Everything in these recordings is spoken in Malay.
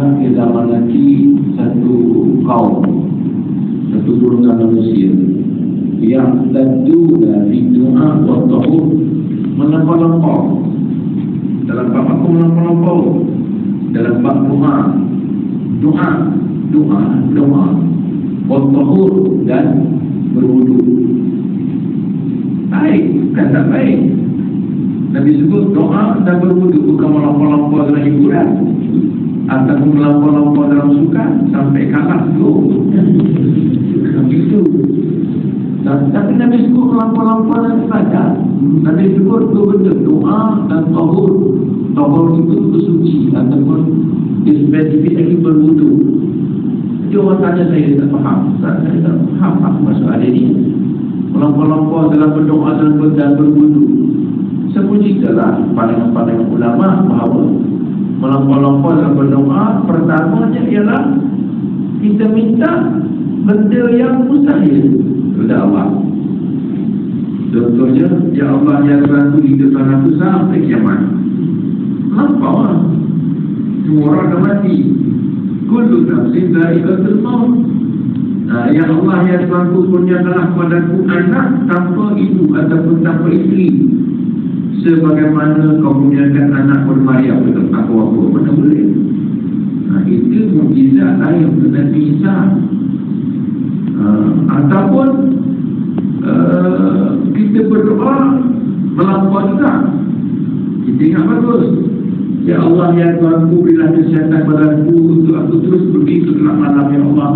ada di zaman nanti satu kaum, satu golongan manusia yang tentu dari doa wa tahur melampau-lampau dalam bab aku, melampau-lampau dalam bab doa wa tahur dan berwudu. Baik, bukan tak baik. Nabi sebut doa dan berwudu, bukan melampau-lampau dalam hiburan ataupun melampau-lampau dalam suka sampai kalah tu. Itu. Tapi Nabi sebut melampau-lampau dalam ibadah. Nabi sebut dua benda, doa dan tahur. Tahur itu bersuci ataupun spesifik lagi berwudu. Jadi orang tanya saya tak faham. Saya tak faham apa maksud ada ni. Melampau-lampau dalam berdoa dan berwudu. Sebutkanlah pandangan-pandangan ulama bahawa melampau-lampau dalam berdoa pertamanya ialah kita minta benda yang mustahil kepada Allah. Contohnya, ya Allah ya Tuhanku, hidupkan aku sampai kiamat. Melampau lah. Semua orang akan mati. Kullu nafsin dha'iqatul maut. Ya Allah ya Tuhanku, kurniakanlah kepadaku anak tanpa ibu ataupun tanpa isteri, sebagaimana kau kurniakan anak kepada Maryam. Aku mana boleh. Itu mukjizat lain untuk Nabi Isa. Ataupun kita berdoa melampau juga. Kita ingat bagus, ya Allah ya Tuhanku, berilah kesihatan padaku untuk aku terus pergi ke gelap malam, ya Allah.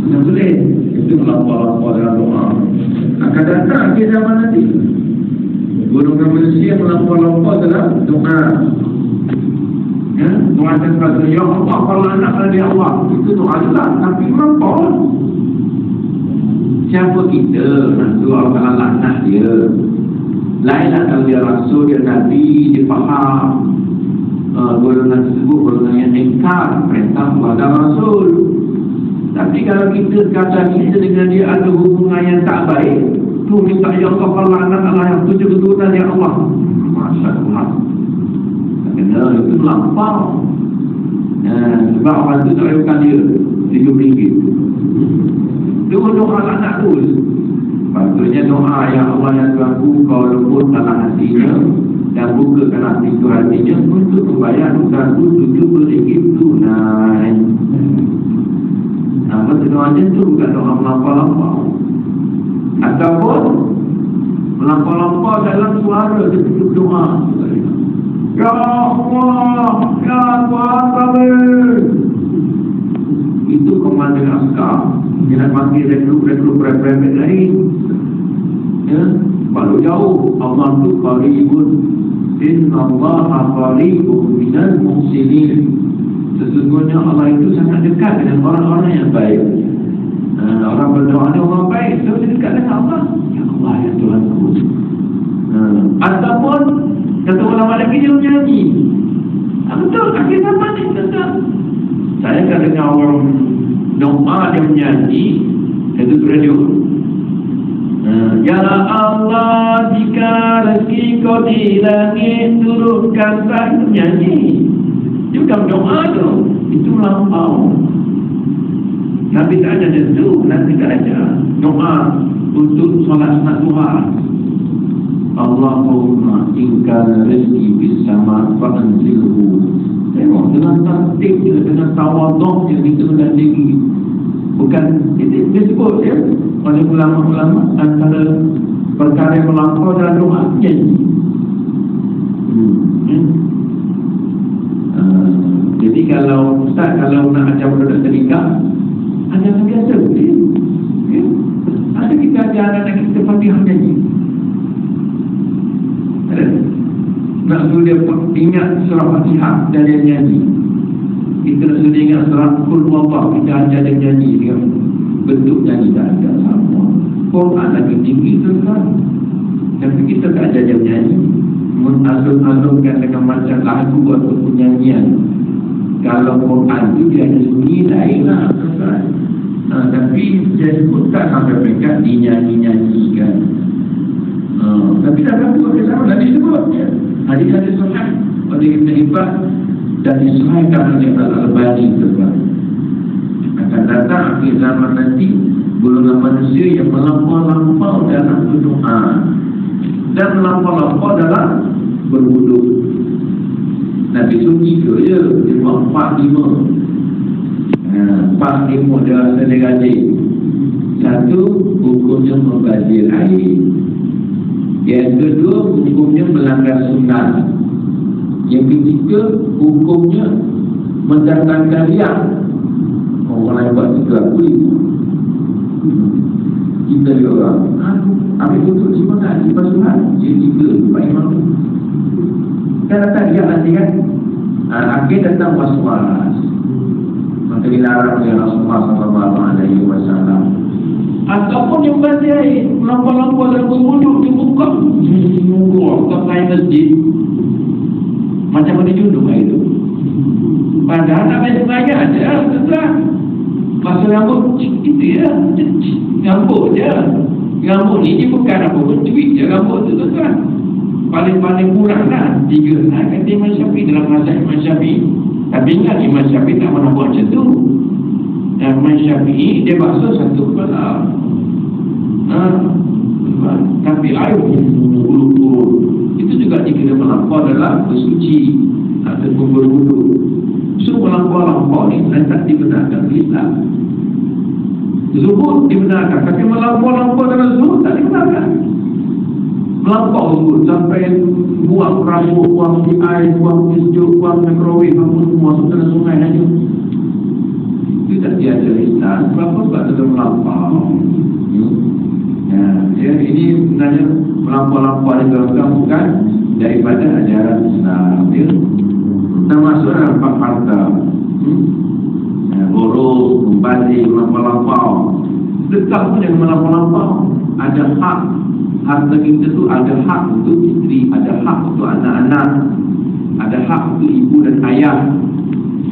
Mana boleh. Itu melampau-lampau dalam doa. Akan datang ke zaman nanti golongan manusia melampau-lampau dalam doa. Ya, doa kepada ya Allah, kalau anak ada ya Allah, itu doa juga, tapi melampau. Siapa kita nak doa kalau anak dia? Lainlah kalau dia rasul, dia nabi, dia faham. Golongan tersebut golongan yang ingkar perintah Allah dan rasul. Tapi kalau kita kata kita dengan dia ada hubungan yang tak baik, tu minta ya Allah kalau anak Allah yang tujuh keturunan ya Allah. Masya Allah. Kena itu melampau. Sebab orang tu tak lakukan dia RM7. Dia doa anak tu. Patutnya doa ya Allah ya Tuhanku, kau lembutkanlah hatinya dan bukakanlah pintu hatinya untuk membayar dosaku RM7 tunai. Maka doanya itu bukan doa melampau-lampau. Ataupun melampau-lampau dalam suara ketika doa. Ya Allah, ya Tuhan kami. Itu komandan askar. Dia nak panggil rekrut preman lain. Ya, kalau jauh Allah tu qaribun. Inna Allaha qaribun minal muhsinin. Sesungguhnya Allah itu sangat dekat dengan orang-orang yang baik. Orang berdoa ni orang baik, so dia dekat dengan Allah. Ya Allah ya Tuhanku. Ataupun kata ulama lagi dia menyanyi. Betul, akhir zaman ni betul. Saya kan dengar orang doa dia menyanyi, itu radio. Ya Allah, jika rezeki kau di langit, turunkan saya menyanyi. Dia bukan doa tu, itu melampau. Nabi tak ada itu, Nabi tak ada doa untuk solat sunat duha. Allahumma ingkana rezeki bersama fa'anzilhu. Tengok dengan tertib dia, dengan tawaduk dia, kita menandingi. Bukan, dia sebut ya, oleh ulama-ulama antara perkara yang melampau dalam doa nyanyi. Jadi kalau Ustaz, kalau nak ajar budak tadika, ajar biasa boleh. Ada kita ajar anak kita Fatihah nyanyi. Ada. Nak suruh dia ingat surah Fatihah dan dia nyanyi. Kita nak suruh dia ingat surah Qul Huwallah, kita ajar dia nyanyi dia. Bentuk nyanyi tak ada sama. Quran lagi tinggi tu kan. Tapi kita tak ajar dia nyanyi. Mengalung-alungkan dengan macam lagu ataupun nyanyian. Kalau Quran tu dia hanya sunyi lain lah. Tapi dia sebut tak sampai peringkat dinyanyi-nyanyikan. Tapi tak berapa ke sama. Nabi sebut hadis-hadis sahih oleh Ibn Hibban dan disesuaikan oleh Al-Albani tersebut. Akan datang akhir zaman nanti golongan manusia yang melampau-lampau dalam berdoa dan melampau-lampau dalam berwuduk. Nabi Suci tu je dia buat 4-5 dia rasa dia gaji. Satu, hukumnya membazir air. Yang kedua, hukumnya melanggar sunnah. Yang ketiga, hukumnya mendatangkan riak. Orang lain buat itu aku kita dia orang ambil untuk simpan surat dia tiga Pak Imam kan datang riak nanti kan. Akhir datang was-was, maka dilarang oleh Rasulullah SAW. Ataupun yang bazir air, melampau-lampau dalam berwuduk dibuka sampai masjid macam mana junduh air itu. Padahal tak payah sembahyang aja, betul. Masa rambut itu ya, rambut je. Rambut ni dia bukan apa pun, tweet je rambut tu tuan. Paling-paling kurang lah 3 lah kata Imam Syafi'i dalam mazhab Imam Syafi'i. Tapi ingat Imam Syafi'i tak pernah buat macam tu. Imam Syafi'i dia bakso 1 kepala. Tapi air turun. Itu juga dikira melampau dalam bersuci ataupun berwuduk. So melampau-lampau ni tak dibenarkan Islam. Zuhud dibenarkan, tapi melampau-lampau dalam zuhud tak dibenarkan. Melampau zuhud sampai buang rambut, buang di air, buang di sejuk, buang mikrowave, masuk dalam sungai hanya. Itu tak diajar Islam. Sebab itu melampau. Ya, ini sebenarnya melampau-lampau yang dilakukan bukan daripada ajaran Islam. Ya. Termasuk dalam bab harta, boros, membazir, melampau-lampau. Tetap pun yang melampau-lampau. Ada hak harta kita tu, ada hak untuk isteri, ada hak untuk anak-anak, ada hak untuk ibu dan ayah.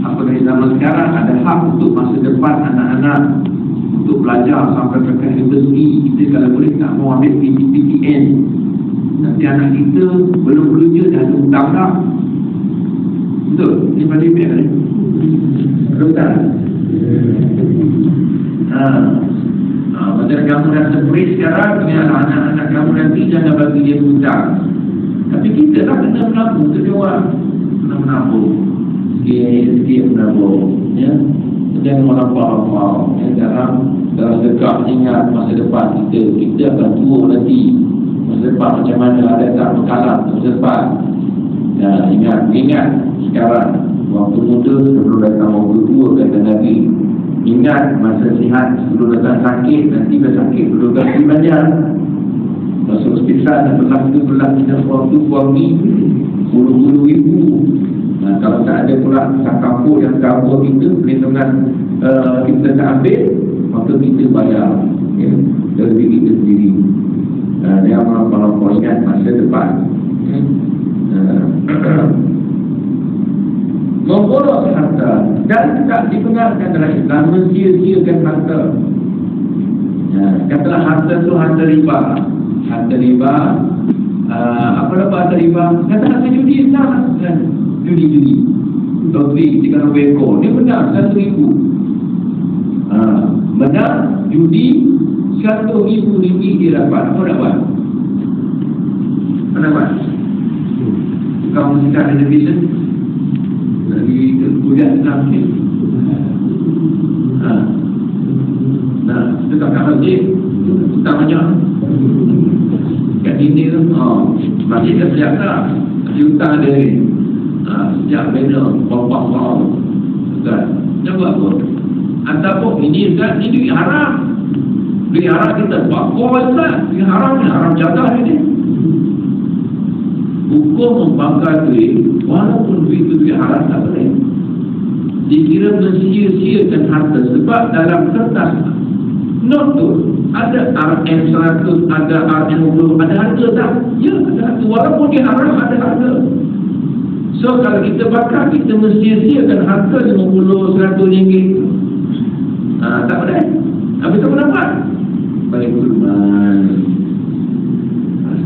Apalagi zaman sekarang ada hak untuk masa depan anak-anak, untuk belajar sampai ke universiti. Kita kalau boleh tak mau ambil PTN, nanti anak kita belum kerja dah ada hutang dah. Betul? Ini balik biar ni betul tak? Macam kamu dah seperti sekarang, anak-anak kamu nanti jangan bagi dia hutang. Tapi kita lah kena menabung. Kita orang kena menabung sikit-sikit menabung, ya. Jangan melampau-lampau, ya. Dalam dekat ingat masa depan kita akan tua nanti. Masa depan macam mana, ada tak bekalan masa depan. Ya, ingat sekarang waktu muda sebelum datang waktu tua, kata Nabi. Ingat masa sihat sebelum datang sakit, nanti dah sakit belum ganti banyak. Masuk hospital belah waktu buang ni puluh-puluh ribu. Kalau tak ada pula kampung yang cover kita, perlindungan kita tak ambil, maka kita bayar, ya, dari diri kita sendiri. Dia melampau ingat masa depan. Memboros harta dan tak dibenarkan dalam Islam, mensia-siakan harta. Katalah harta itu harta riba. Harta riba, apa harta riba? Kata harta judi Islam, judi. Loteri 300 ekor, dia benar 1,000. Benar judi 100,000 ringgit dia dapat. Apa dapat? Apa dapat? Kamu mesti ada division lagi kuliah Islam ni. Dekat kat masjid hutang banyak kat dinding tu. Masjid dah siap tak? Masjid hutang ada ni. Sejak banner bapak-bapak Ustaz, dia buat apa? Ataupun ini Ustaz, ni duit haram. Duit haram kita buat Ustaz, duit haram ni, haram jadah ni. Hukum membangkar duit, walaupun duit itu duit haram tak boleh. Dikira mensia-siakan harta. Sebab dalam kertas not tu ada RM100, ada RM20, ada harga tak? Ya, ada harga. Walaupun dia haram, ada harga. So kalau kita bakar, kita mensia-siakan harta RM50, RM100. Tak boleh. Habis tu dapat balik kurban.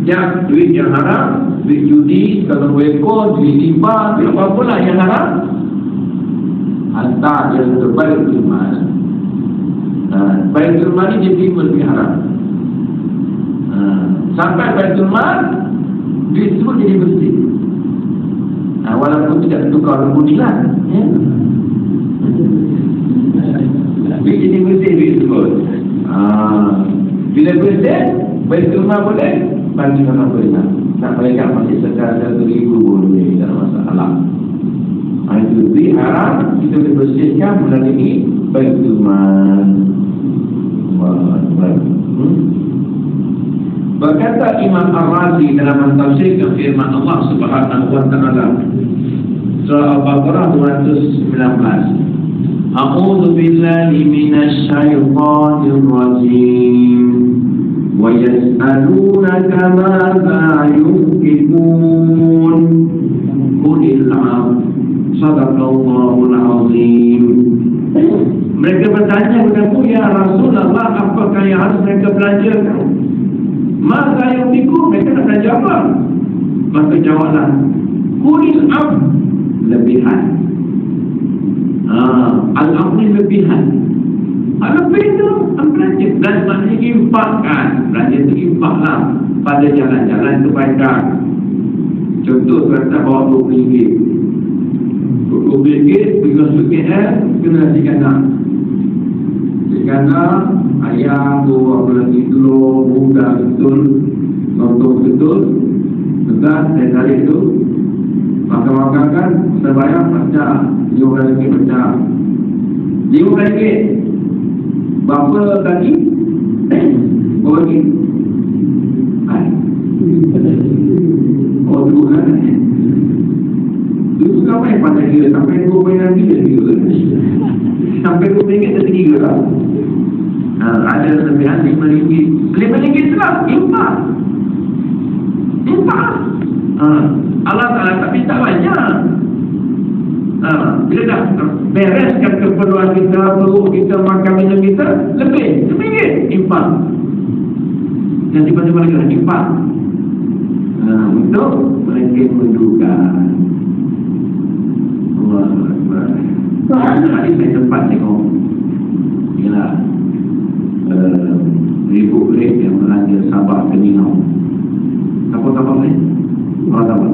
Setiap duit yang haram, duit judi, kalau ekor, duit riba, duit apa-apa lah yang haram, hantar dia ke Baitul Mal. Baitul Mal ni dia terima lebih haram. Sampai Baitul Mal duit tersebut jadi bersih. Walaupun tidak tukar kemudian ya. Duit jadi bersih duit tersebut. Bila bersih Baitul Mal boleh, bagi orang boleh nak bayar masih secara 1,000 boleh, tak ada masalah. Itu duit haram kita boleh bersihkan melalui Baitul Mal. Berkata Imam Ar-Razi dalam mentafsirkan firman Allah Subhanahu wa taala surah Al-Baqarah 219, A'udzu billahi minasy syaithanir rajim wa yas'alunaka madza yunfiqun qulil 'afw sadaqallahul 'azim. Mereka bertanya kepadaku, ya Rasulullah, apakah yang harus mereka belanjakan? Maka yang fikir mereka nak belanja apa? Maka jawablah, qulil 'afw, lebihan. Al-'afw ni lebihan. Lebih tu belanja. Dan maknanya infakkan. Belanja tu infaklah pada jalan-jalan kebaikan. Contoh kata bawa RM20. RM20 pergi masuk KL, kena nasi kandang. Nasi kandang, ayam, apa lagi, telur, udang betul, lontong betul, tegas, dan tarik tu. Makan-makan kan, saya bayar macam RM5 macam RM5. Berapa lagi? Berapa lagi? Oh, tu kan. Itu kamu yang pandai kira. Sampai RM2 kira. Sampai RM2 terkira lah. Ada lebihan RM5. RM5 itulah infak. Allah Ta'ala tak minta banyak. Bila dah bereskan keperluan kita, perut kita, makan minum kita, lebih RM5 infak. Dan tiba-tiba lagi infak untuk mereka menduga. Allah Akbar. Ada hadis saya sempat tengok, ialah ribu kulit yang melanja Sabah ke Ninau. Kapal-kapal ni orang Sabah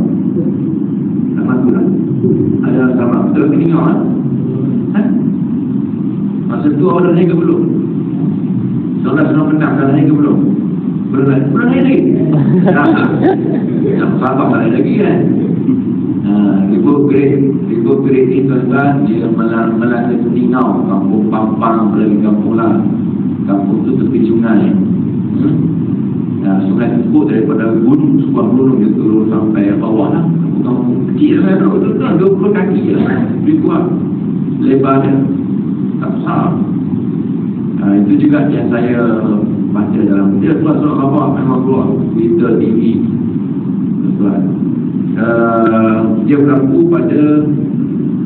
tak mampu lah. Ada Sabah betul ke Ninau kan? Masa tu orang naik ke belum? Saudara pendam dah naik ke belum? Belum naik lagi. Sabah tak naik lagi kan? Ribu kulit ni tuan-tuan, dia melanda ke Ninau, kampung Pampang, lagi kampung lah. Kampung tu tepi sungai. Sungai tersebut daripada gunung, sebuah gunung dia turun sampai bawah lah. Kampung kecil lah tu, 20 kaki lah. Lebih kuat lebar dia, tak besar. Itu juga yang saya baca dalam dia keluar surat khabar, memang keluar Twitter, TV tuan. Dia berlaku pada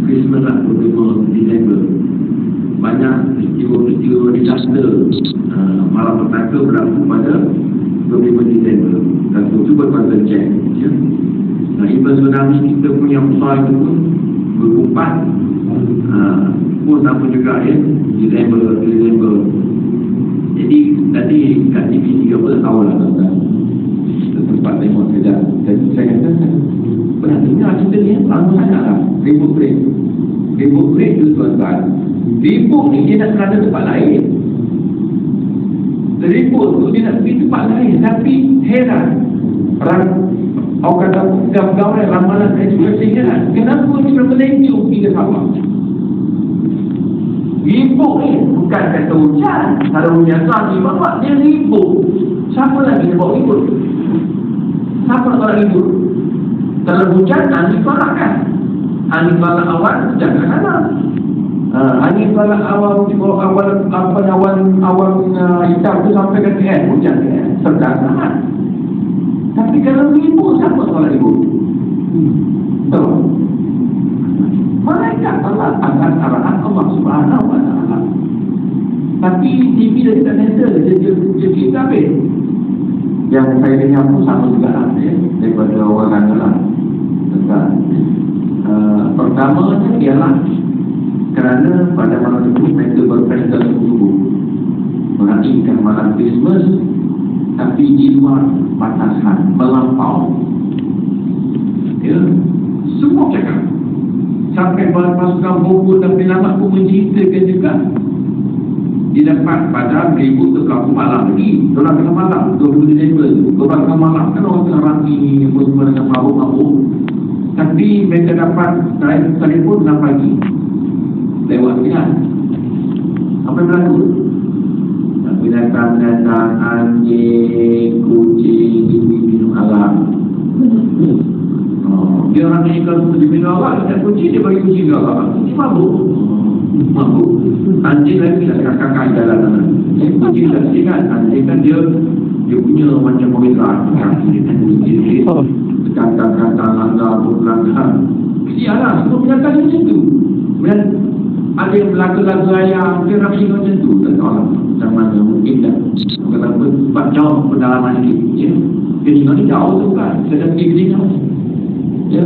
Christmas lah, 25 Disember. Banyak peristiwa-peristiwa disaster malam petaka berlaku pada 25 Disember. Dan itu berkuasa cek ya. Even tsunami kita punya besar itu pun berkumpat pun sama juga ya, Disember. Jadi tadi kat TV 13 tahun lah tuan-tuan, tempat tengok sekejap. Saya kata pernah dengar cerita ni, lama sangat lah. Ribut break tu tuan-tuan. Ribut ni dia nak kerana tempat lain. Ribut tu dia nak pergi tempat lain. Tapi heran, orang kata gaul-gaul ramalan ekspresi heran, kenapa ni bermelencong pergi ke Sabah? Ribut ni bukan kata hujan. Kalau hujan tadi bawa dia ribut. Siapa lagi yang bawa ribut? Siapa nak bawa ribut? Kalau hujan, angin balak kan? Angin balak awan, jangan sana. Angin balak awan hitam tu sampai ke KL, hujan KL, sedang sangat. Tapi kalau ribut, siapa nak ribut? Betul. Mereka Allah akan arahan Allah Subhanahu wa ta'ala. Tapi TV dah tidak handle, dia kita habis. Yang saya dengar pun sama juga lah, daripada orang lah. Pertamanya ialah Kerana pada malam itu mereka berpesta sungguh-sungguh meraihkan malam Christmas, tapi di luar batasan, melampau. Ya, semua cakap. Sampai pasukan Bogor dan Penamat pun menceritakan juga. Dia dapat pada ribut tu kampung malam lagi. Diorang tengah malam 20 Disember. Diorang tengah malam kan orang tengah rami semua dengan mabuk-mabuk. Tapi mereka dapat telefon 6 pagi lewat pilihan. Apa yang berlaku? Binatang-binatang, anjing, kucing, minum arak. Dia orang ni kalau dia minum arak, dan kucing dia bagi kucing ke arak. Kucing mabuk. Anjing lagi tak kakak jalan sana. Kucing tak sihat. Anjing kan dia punya macam mobil rak. Dia kan kucing kata-kata langgar. Sialah, semua binatang macam tu. Dan ada yang lagu-lagu ayam, dia rasa macam tu. Tak tahu lah macam mana mungkin dah. Kenapa sebab jauh pendalaman sikit, ya. Dia tinggal ni jauh tu kan, saya dah pergi ke sini, ya.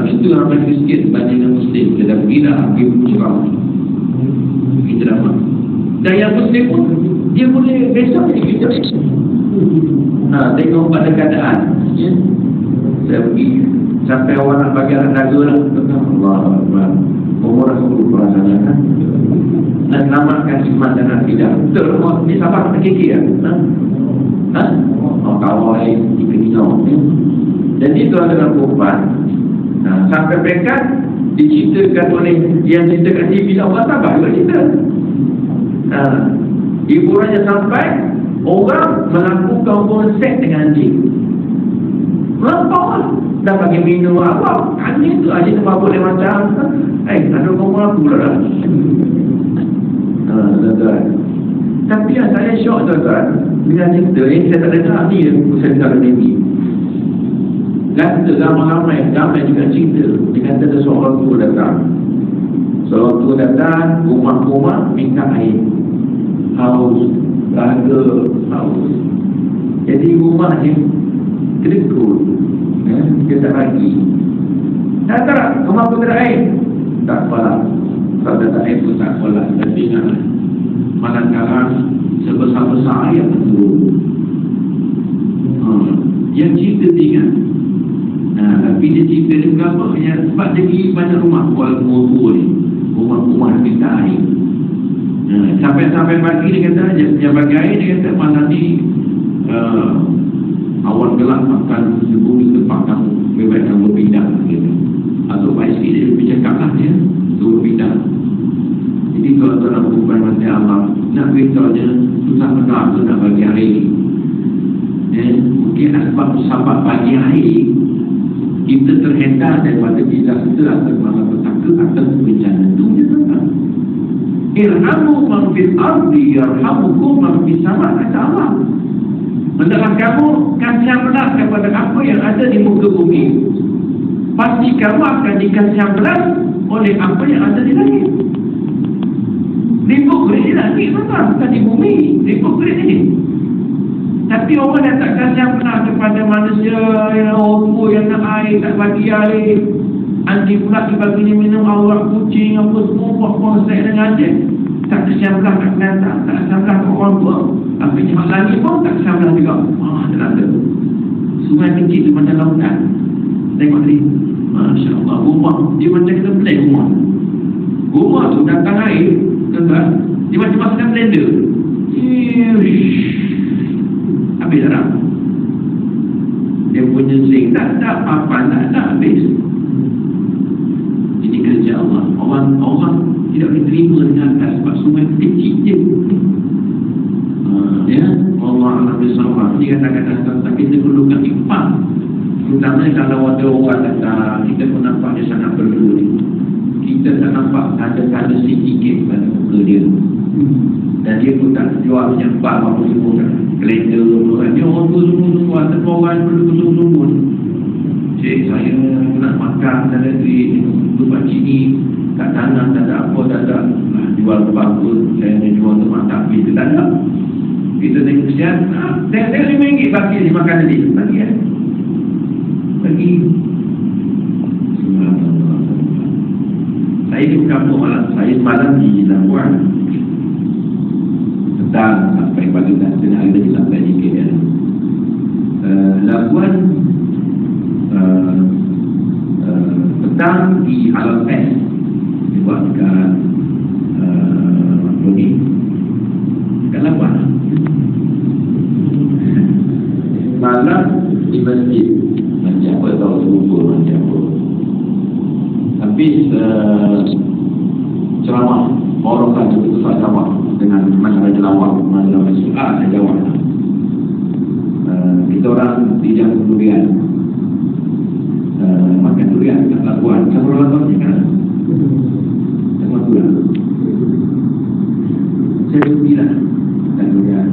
Itu ramai sikit berbanding dengan Muslim. Dia dah pergi dah, pergi bercakap. Kita dapat. Dan yang Muslim pun, dia boleh besok ni kita. Tengok pada keadaan, ya. Saya pergi sampai orang nak bagi anak daga lah. Allah umur sungguh perasaan kan. Dan selamatkan iman dan akidah. Betul, ni sahabat terkiki ya. Kawai dikena. Jadi itu adalah perempuan. Sampai mereka diceritakan oleh yang ceritakan TV Allah sabar juga cerita. Hiburannya sampai orang melakukan hubungan seks dengan anjing. Melampau lah. Dah bagi minum apa? Anjing tu anjing tu mabuk dia macam ada orang aku lah. Tuan-tuan. Tapi yang saya syok tuan-tuan, bila cerita ni saya tak dengar ni, saya dengar ni. Kata ramai juga cerita. Dia kata ada seorang tu datang. Seorang tu datang rumah-rumah minta air. Haus, dahaga, haus. Jadi rumah ni kedekut. Dia tak bagi. Tak, rumah pun tak ada air. Tak apalah. Kalau tak ada air pun tak apalah. Tapi ingatlah, manakala sebesar-besar air akan turun. Yang cerita ingat. Tapi dia cerita ni berapa? Sebab dia pergi banyak rumah kuala tua ni. Rumah-rumah minta air. Sampai pagi dia kata, dia bagi air, dia kata malam ni awal gelap akan bumi tempat kamu lebih baik kamu berpindah gitu. Atau baik sikit dia bercakap lah dia suruh pindah. Jadi kalau tuan perempuan mati Allah nak beritanya susah benar tu nak bagi air. Mungkin sebab sahabat bagi air kita terhindar daripada kita atau malapetaka atau bencana dunia tuan. Irhamu man fil ardi yarhamukum man fis sama, kata Allah. Hendaklah kamu kasihanlah kepada apa yang ada di muka bumi. Pasti kamu akan dikasihanlah oleh apa yang ada di langit. Ribut gerik di langit bukan di bumi. Ribut gerik ni. Tapi orang yang tak kasihanlah kepada manusia yang orang yang nak air tak bagi air, anjing pula dibaginya minum awak, kucing apa semua buat-buat saya dengan anjing. Tak kasihanlah kat pendatang, tak kasihanlah kat orang tua. Tapi nyamak langit pun tak kasihanlah juga. Ada sungai kecil tu macam lautan. Tengok ni, Masya Allah, rumah dia macam kita blend rumah. Rumah tu datang air, tuan-tuan, dia macam masukkan blender. Habis dah. Dia punya sing tak ada, papan tak ada, habis. Ini kerja Allah. Orang tidak boleh terima dengan atas sebab sungai kecil je. Ya, Allah Alam Bismillah. Dia kata-kata kita perlukan ikhfah. Terutama kalau ada orang datang, kita pun nampak dia sangat perlu ni. Kita tak nampak ada sedikit pada muka dia. Dan dia pun tak jual menyempat apa semua kan. Kalender kan. Dia orang tu semua tanpa orang perlu bersungguh-sungguh. Cik, saya nak makan, tak ada duit, buat sini, tak tanam, tak ada apa, tak ada. Jual apa-apa, saya nak jual untuk makan, kita tak ada. Kita tengok kesian, tengok RM5 bagi dia makan tadi. Bagi kan? Bagi. Saya di kampung malam, saya semalam di Labuan. Petang sampai pagi dan tengah hari lagi sampai di KL. Labuan petang di Halal Fest dibuat dekat Roni dekat Labuan. Malam di masjid macam apa tahu serupa macam apa. Habis ceramah orang kan betul-betul ceramah dengan masalah jelawak, masalah soal dan jawab. Kita orang tidak durian, makan durian kat Labuan. Siapa orang tahu ni kan? Sama tu lah. Saya bergembira makan durian.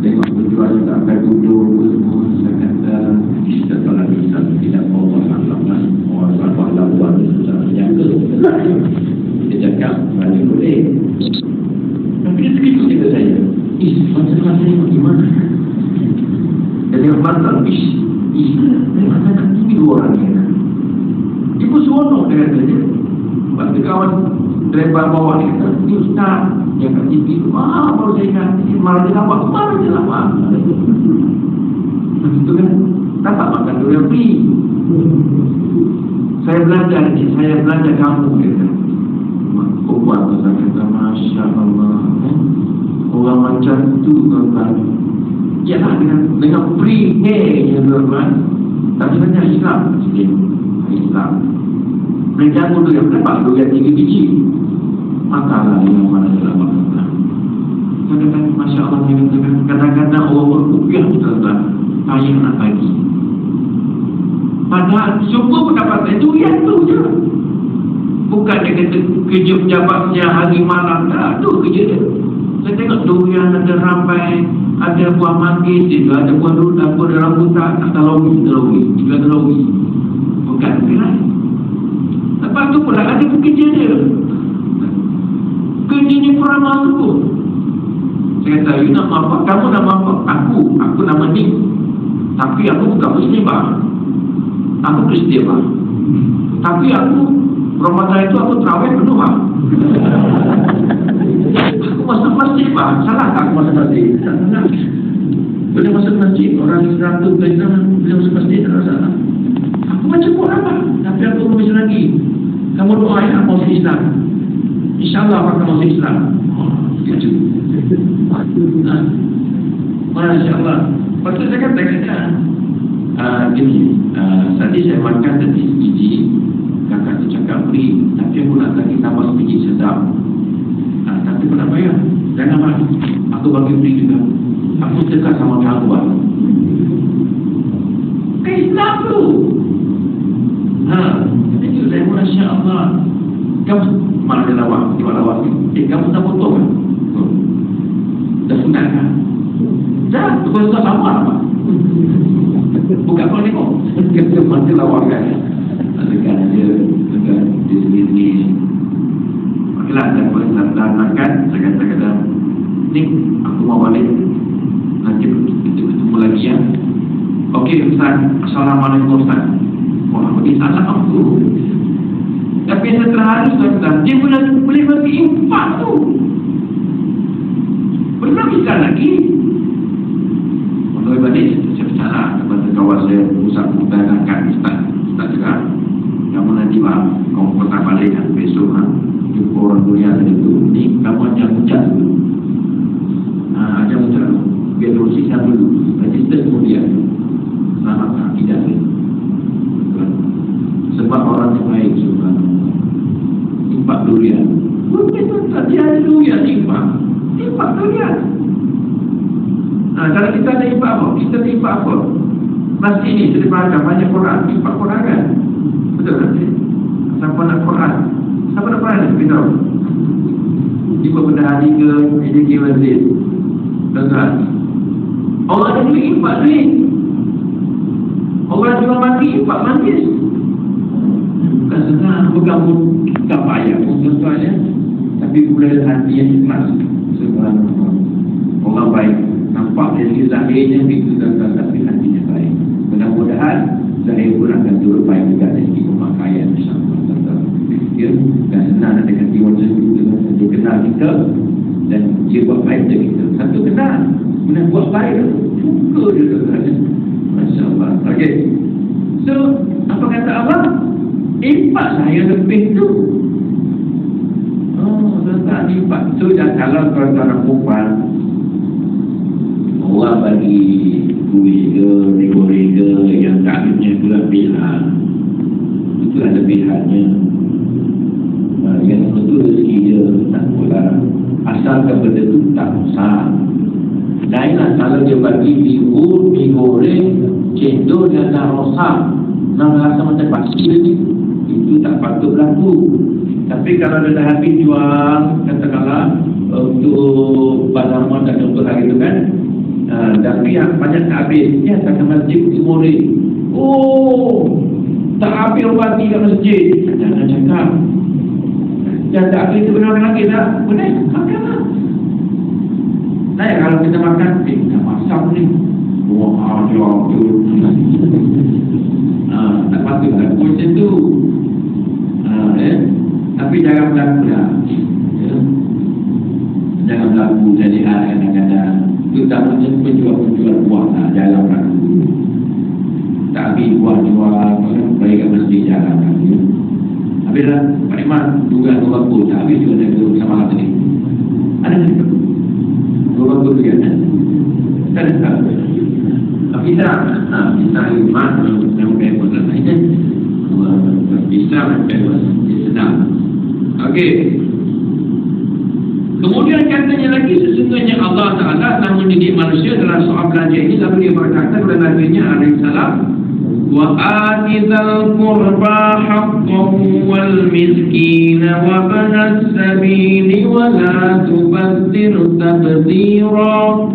Tengok penjual yang tak akan duduk semua. Saya kata kita tak lagi tidak bawa salah orang salah Labuan sudah menjaga. Dia cakap balik boleh. Tapi dia terkejut kata saya, macam saya bagaimana? Dia tengok belakang, mana nak tinggi dua orang ni. Dia pun seronok dia kata dia. Lepas tu kawan driver bawah ni kata, ni Ustaz yang kat TV tu, baru saya ingat, marah dia lama. Begitu kan, dapat makan durian free. Saya belajar kamu dia kata. Kuat tu saya kata, Masya Allah, orang macam tu tuan-tuan. Yalah dengan free hair tuan-tuan. Tak sebenarnya Islam Muslim Islam mereka pun yang dapat durian 3 biji. Makalah yang mana dalam Islam. Saya kata Masya Allah, saya kata kadang-kadang orang berkupiah tuan-tuan payah nak bagi. Padahal semua pendapatan durian tu je. Bukan dia kata kerja pejabat siang hari malam. Tak, tu kerja dia. Saya tengok durian ada rampai, ada buah manggis, ada buah rambutan, ada lawi. Bukan kan? Lepas tu pula ada kerja dia. Kerjanya peramal tu. Saya kata, you nak mampak, kamu nak mampak. Aku nama ni. Tapi aku bukan Muslim bang. Aku Kristian bang. Tapi aku Ramadan itu aku terawih penuh bang. Aku masuk masjid bang. Salah tak aku masuk masjid? Tak salah. Boleh masuk masjid. Orang Islam tu boleh masuk masjid, tak salah. Aku macam orang bang. Tapi aku masuk lagi. Kamu doa ya masuk Islam. InsyaAllah akan masuk Islam. Gitu. Masya Allah. Lepas tu saya kata gini, tadi saya makan tadi biji. Kakak tu cakap beri, tapi aku nak lagi tambah sedikit sedap. Tapi aku nak bayar. Jangan marah, aku bagi beri juga. Aku dekat sama kamu bang. Islam tu. Itu saya Masya Allah. Kamu mana ada lawak, jual lawak ni. Kamu tak potong kan? Dah sunat kan? Dah, tukar sama apa? Bukan kau tengok. Dia mati lawak kan? Dekat dia sendiri. Okeylah, dan makan. Saya kata, ni aku mau balik. Nanti kita ketemu lagi ya. Okey Ustaz, Assalamualaikum Ustaz. Wah, bagi salam tu. Tapi setelah hari Ustaz, dia boleh bagi impak tu. Boleh bagikan lagi. Untuk balik, saya bercakap kepada kawan saya, Ustaz Mutanakan Ustaz cakap, kamu nanti bang, kamu patah balik kan besok kan, jumpa orang dunia itu. Ni kamu ajar ucap dulu. Ajar ucap dulu. Biar terus sikap dulu. Register kemudian. Selamat akidah ni. Sebab orang yang baik suka impak durian. Mungkin tak ada durian impak durian. Kalau kita ada impak apa? Kita ada impak apa? Masjid ni terdepan banyak Quran, impak Quran kan? Betul kan? Siapa nak Quran? Siapa nak Quran ni? Beritahu. Tiba benda hari ke AJK Wazir. Dengar. Orang ada duit impak duit. Orang jual mati impak mantis. Bukan senang. Bukan tak payah pun tuan-tuan ya. Tapi boleh hati yang ikhlas. Sebab orang baik. Nampak dari zahirnya itu tuan-tuan, tapi hatinya baik. Mudah-mudahan zahir pun akan turut baik juga dari segi pemakaian. InsyaAllah. dia dah senang nak dekat dia macam tu. Dia kenal kita dan dia buat baik dengan kita. Satu kenal, kemudian buat baik tu suka dia tu. Masya Allah. Okey, so apa kata Allah? Impak saya lebih tu. Tak impak tu. Dan kalau tuan-tuan perempuan orang bagi duit ke, rega-rega yang tak adanya itu lebihan, itu ada lebihannya. Yang itu rezeki dia, tak apalah, asalkan benda itu tak besar. Lainlah kalau dia bagi bihur, mie goreng, cendol dan rosak, nak rasa macam pasti ni, itu tak patut berlaku. Tapi kalau dia dah habis jual, katakanlah untuk barang rumah dan untuk hari itu kan, dan pihak banyak tak habis, dia akan ke masjid Timuri. Oh, tak habis roti kat masjid, jangan cakap. Yang tak habis itu benar lagi tak? Boleh, makanlah. Nah, kalau kita makan, kita masak ni. Wah, jauh tu. Tak patut lah macam tu. Tapi jangan berlaku lah. Jangan berlaku jadi kadang-kadang. Terutamanya penjual-penjual buah lah, jalan berlaku. Tak habis buah-jual, baik kat masjid jalan berlaku. Habislah, Pak Iman, dugaan dua bangku, tak habis juga saya duduk sama hati ni. Ada tak? Dua bangku tu kan? Tak ada tak? Bisa Iman, yang berapa lah. Bisa berapa, senang. Okey. Kemudian katanya lagi, sesungguhnya Allah Ta'ala telah mendidik manusia dalam soal belanja ini. Lalu dia berkata kepada Nabi-Nya alaihissalam, wa atizal qurba haqqahu wal miskina wa banas sabili wa la tubazzir tabzira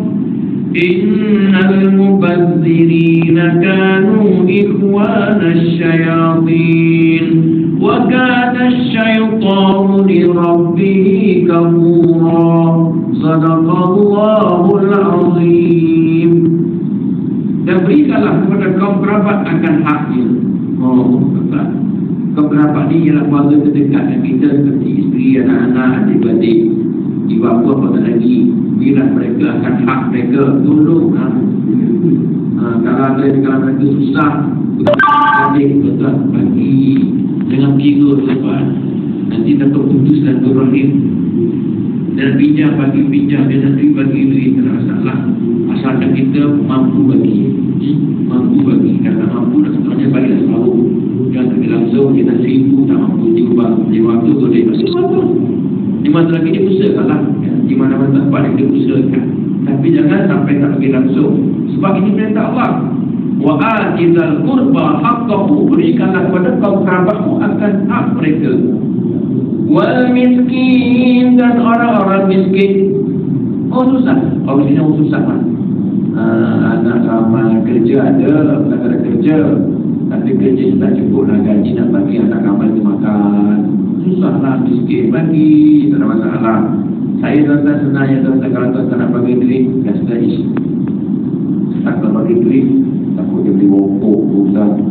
innal mubazzirina kanu ikhwana syayatin wa kana syaitanu li rabbih kafura. Sadaqallahul azim. Dan berikanlah kepada kaum kerabat akan haknya. Kaum kerabat ni ialah keluarga terdekat dengan kita, seperti isteri, anak-anak, adik-adik, ibu bapa, apatah lagi. Berilah mereka akan hak mereka. Tolong kalau mereka susah, adik tuan bagi, jangan kira tuan. Nanti dapat putus dan berahim. Dan pinjam bagi pinjam, dia nanti bagi duit, tak ada masalah. Asalkan kita mampu bagi. Karena mampu dan sebenarnya bagilah selalu. Jangan tak langsung kita 1,000 tak mampu, di waktu tu dia masih mampu. Di masa lagi dia usahakanlah, di mana-mana tempat dia usahakan. Tapi jangan sampai tak bagi langsung, sebab ini perintah Allah. Wa atizal qurba haqqahu, berikanlah kepada kaum kerabatmu akan hak mereka. Wal miskin, dan orang-orang miskin. Oh susah, orang miskin susah kan? Anak ramai kerja ada, tak ada kerja, tapi kerja tak cukup lah, gaji nak bagi anak ramai tu makan. Susahlah miskin, bagi, tak ada masalah. Saya tuan-tuan senangnya tuan-tuan, kalau tuan-tuan nak bagi duit, kasta isi. Tak kalau bagi duit, takut dia beli rokok, bukan.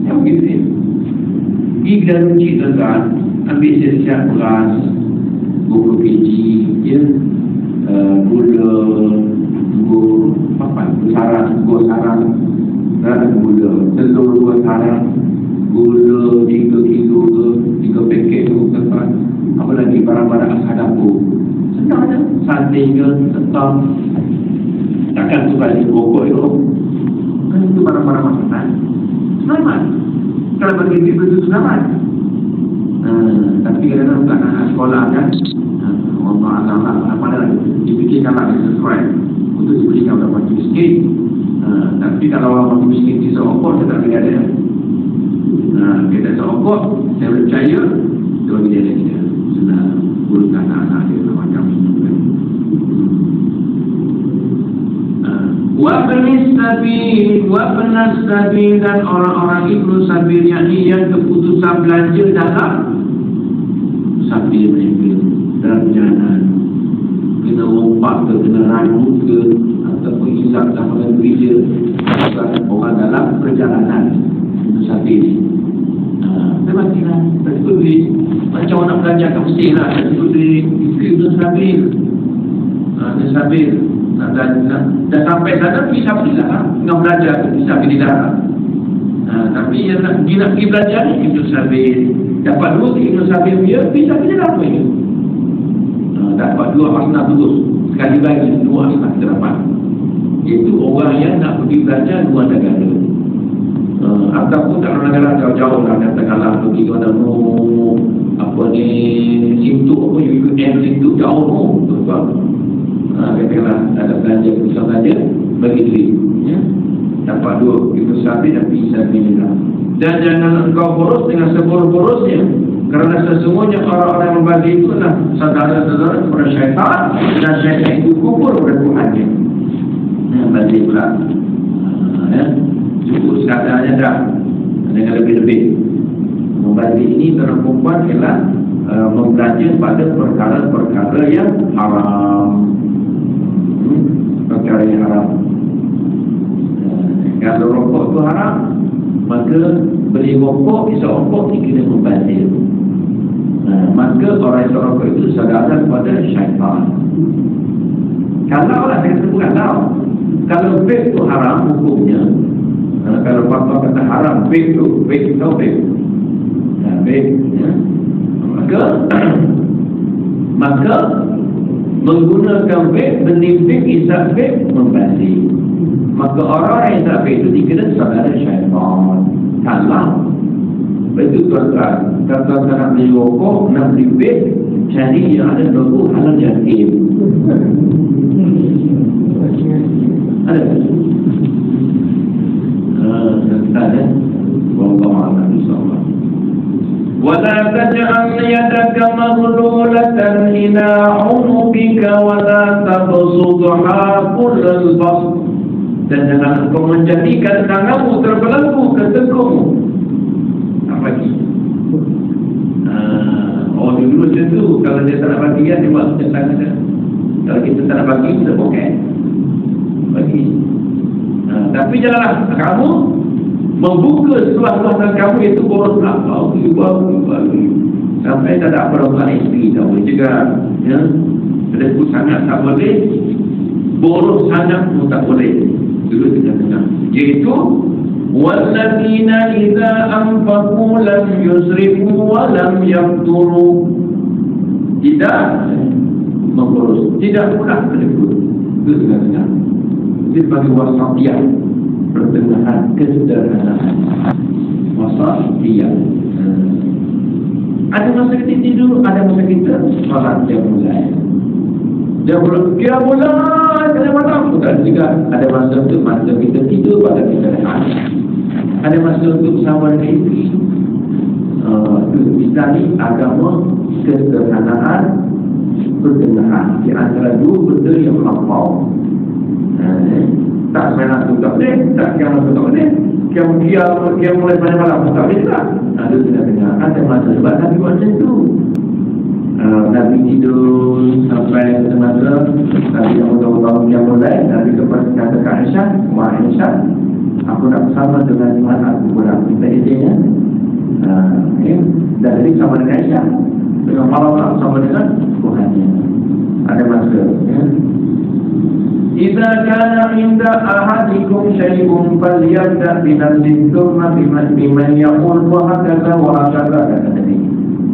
Yang bagi duit. Pergi kedai runcit tuan-tuan, ambil siap-siap beras 20 kg, ya, gula, gula sarang, gula, telur 2 sarang, gula 3 kilo ke 3 paket tu tuan-tuan. Apa lagi barang-barang asal dapur, senang je, sate ke, tetap. Takkan tu balik rokok itu kan, itu barang-barang makanan selamat. Kalau bagi duit itu selamat. Tapi kadang-kadang bukan anak sekolah kan, Allah Allah pada dipikirkanlah sesuai untuk diberikan kepada orang miskin. Tapi kalau orang miskin di seokok, saya tak boleh ada. Kita seokok, saya percaya dia bagi dia lagi dia sudah gurukan anak-anak dia macam itu. Wabnas sabil, dan orang-orang ibnu sabil, yang keputusan belanja dalam sabil mereka dalam perjalanan, kena lompat ke, kena rayut ke, ataupun hisap sama duit dia, orang dalam perjalanan itu sabil. Dia bagilah. Lepas tu macam orang belajar kat Mesir lah. Lepas tu Ibn Sabil. Ibn Sabil. Dah sampai sana pergi Sabil lah. Tengah belajar pergi Sabil lah. Tapi yang nak pergi belajar ni Ibn Sabil. Dapat dua Ibn Sabil dia pergi Sabil lah apa ini. Dapat dua hasnah putus. Sekali lagi dua hasnah kita dapat. Iaitu orang yang nak pergi belajar luar negara. Ataupun tak negara jauh-jauh lah, katakanlah pergi ke mana apa ni Sintuk apa UUM Sintuk jauh sebab katakanlah ada belanja pusat saja bagi duit ya. Dapat dua itu sahabat dan bisa bila. Dan jangan engkau boros dengan seboros-borosnya, kerana sesungguhnya orang-orang yang membagi itu adalah saudara-saudara kepada syaitan, dan syaitan itu kufur kepada Tuhannya. Balik pula ya. Cukup sekadar dah dengan lebih-lebih. Membagi ini orang perempuan ialah membelanja pada perkara-perkara yang haram. Perkara yang haram. Kalau rokok itu haram, maka beli rokok, isap rokok dikira membazir. Maka orang isap rokok itu saudara kepada syaitan. Kalau lah saya sebutkan kalau vape itu haram hukumnya. Kalau fatwa kata haram vape tu tahu vape ya. Maka menggunakan vape, beli vape, isap vape membazir. Maka orang yang isap vape itu dikira saudara syaitan. Kalau betul tuan-tuan, kalau nak beli rokok, nak beli vape, cari yang ada logo halal jatim. Ada ada wallahu a'lam bishawab. Wala taj'al yadaka maghlulatan ila 'unuqika wala tabsutha kullal bast. Dan jangan engkau menjadikan tanganmu terbelenggu ke tekukmu. Apa lagi? Dulu macam tu, kalau dia tak nak bagi dia buat macam tangan dia. Kalau kita tak nak bagi, kita poket bagi. Tapi janganlah kamu membuka seluas-luas tangan kamu, iaitu boros lapau sampai tak ada apa-apa isteri tak boleh juga ya. Terlalu sangat tak boleh, boros sangat pun tak boleh. Dulu tengah-tengah, iaitu walladzina idza anfaqu lam yusrifu wa lam yaqturu. Tidak memboros, tidak pula terlebur. Itu tengah-tengah. Itu bagi wasatiyah, pertengahan, kesederhanaan. Wasatiyah. Ada masa kita tidur, ada masa kita salat dia mulai. Dia mulai pada malam. Bukan juga ada masa untuk masa kita tidur, pada kita rehat. Ada masa untuk bersama dengan isteri. Islam ni agama kesederhanaan, pertengahan di antara dua benda yang melampau. Tak semena tu tak boleh, tak kiamat tu tak boleh, kiamat mulai pada malam tu tak boleh tak. Ada tengah-tengah, ada masa sebab Nabi buat macam tu. Nabi tidur sampai masa Nabi yang tahun yang mulai, Nabi kata ke Aisyah, wahai Aisyah, aku nak bersama dengan Tuhan aku pulang. Minta izinnya. Dan jadi sama dengan Aisyah, dengan malam sama dengan Tuhannya. Ada masa ya. Idza kana inda ahadikum syai'un falyabda bi nafsihi thumma biman yaqul wa hakadha wa hakadha.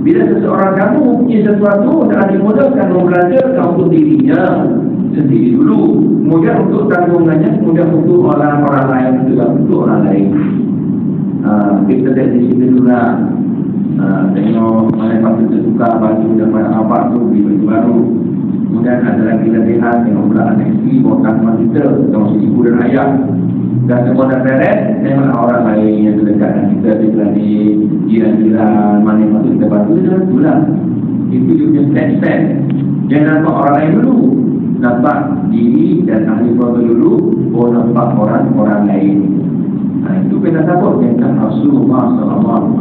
Bila seseorang kamu mempunyai sesuatu dan dimudahkan membelajarkan untuk dirinya sendiri dulu, kemudian untuk tanggungannya, kemudian untuk orang-orang lain, juga untuk orang lain. Kita dari sini dulu lah. Tengok mana patut terbuka baju dapat apa tu, beli baju baru. Kemudian ada lagi lebihan yang pula anak isteri, bawa kita, termasuk ibu dan ayah. Dan semua dah beres, tengoklah orang lain yang terdekat dengan kita, di jiran-jiran, mana yang patut kita bantu, dia itulah. Itu dia punya step-step. Jangan nampak orang lain dulu, nampak diri dan ahli keluarga dulu, baru nampak orang lain. Itu kita sebut tentang Rasulullah SAW.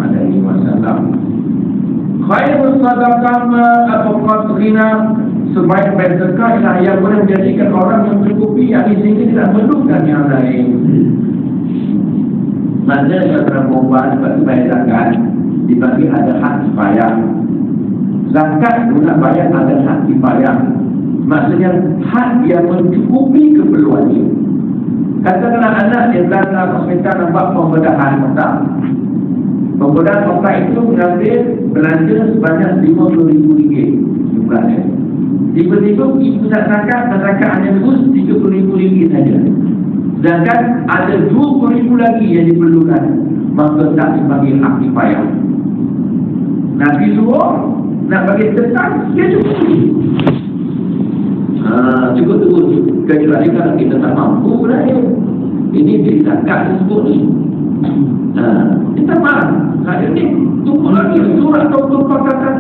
Khairul sadaqah ma abqat ghina. Sebaik-baik sedekah ialah yang boleh menjadikan orang yang mencukupi, yang sehingga tidak memerlukan yang lain. Maksudnya kalau perempuan sebab itu bayar zakat, dibagi ada hak kifayah. Zakat guna bayar ada hak kifayah. Maksudnya hak yang mencukupi keperluannya. Katakanlah anak yang dalam hospital nampak pembedahan otak. Pembedahan otak itu mengambil belanja sebanyak RM50,000 jumlahnya. Tiba-tiba ibu nak zakat dan zakat hanya terus RM30,000 saja. Sedangkan ada RM20,000 lagi yang diperlukan, maka tak sebagai hak kifayah. Nabi suruh nak bagi tetap, dia cukup. Cukup terus. Kecuali kalau kita tak mampu pula ya. Ini jadi zakat tersebut ni. Kita marah. Hari ni tunggu lagi surat doktor kata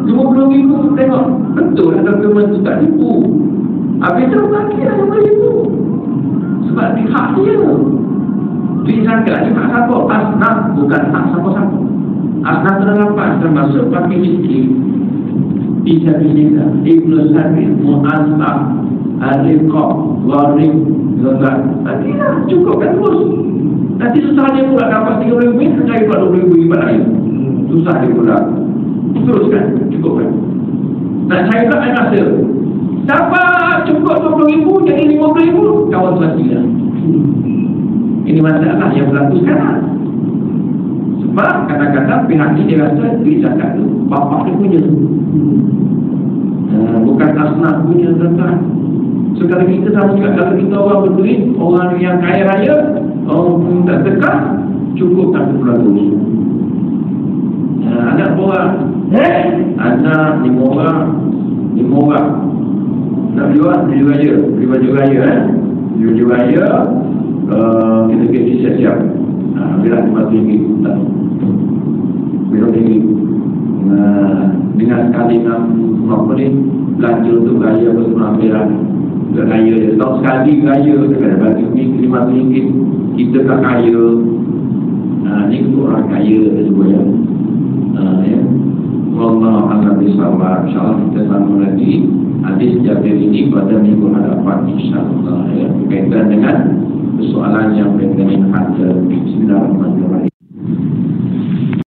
RM50,000 tengok. Betul lah dokumen tu tak tipu. Habis tu lagi lah RM50,000. Sebab di hak dia. Di zakat ni hak siapa? Asnaf, bukan hak siapa-siapa. Asnaf terlapan termasuk pakai miskin. Bisa-bisa Ibn Sabil, Mu'azzam, Al-Riqab, Gharib, Zakat. Nanti lah, cukup kan terus. Nanti susah dia pula dapat RM30,000, cari buat RM20,000 ibarat lain. Susah dia pula. Teruskan, cukup kan. Nak cari pula ada rasa. Dapat cukup RM20,000, jadi RM50,000, kawan selesai lah. Ini masalah yang berlaku sekarang. Sebab kadang-kadang pihak ni dia rasa duit zakat tu bapak dia punya, bukan asnaf punya zakat. So kalau kita sama juga, kalau kita orang berduit, orang yang kaya raya, orang tak dekat, cukup tak berlaku. Anak orang, anak 5 orang, 5 orang nak beli raya, beli baju raya, beli baju raya, kita pergi siap-siap. Bila RM50,000 tak RM50,000 dengan sekali apa ni belanja untuk raya apa semua ambilan untuk raya dia tak sekali raya kita bagi RM50,000 kita tak kaya. Ni untuk orang kaya semua ya. Wallahu a'lam bishawab. InsyaAllah kita sambung lagi hadis Jabir ini pada minggu hadapan insyaAllah ya, berkaitan dengan persoalan yang berkaitan dengan harta. Bismillahirrahmanirrahim.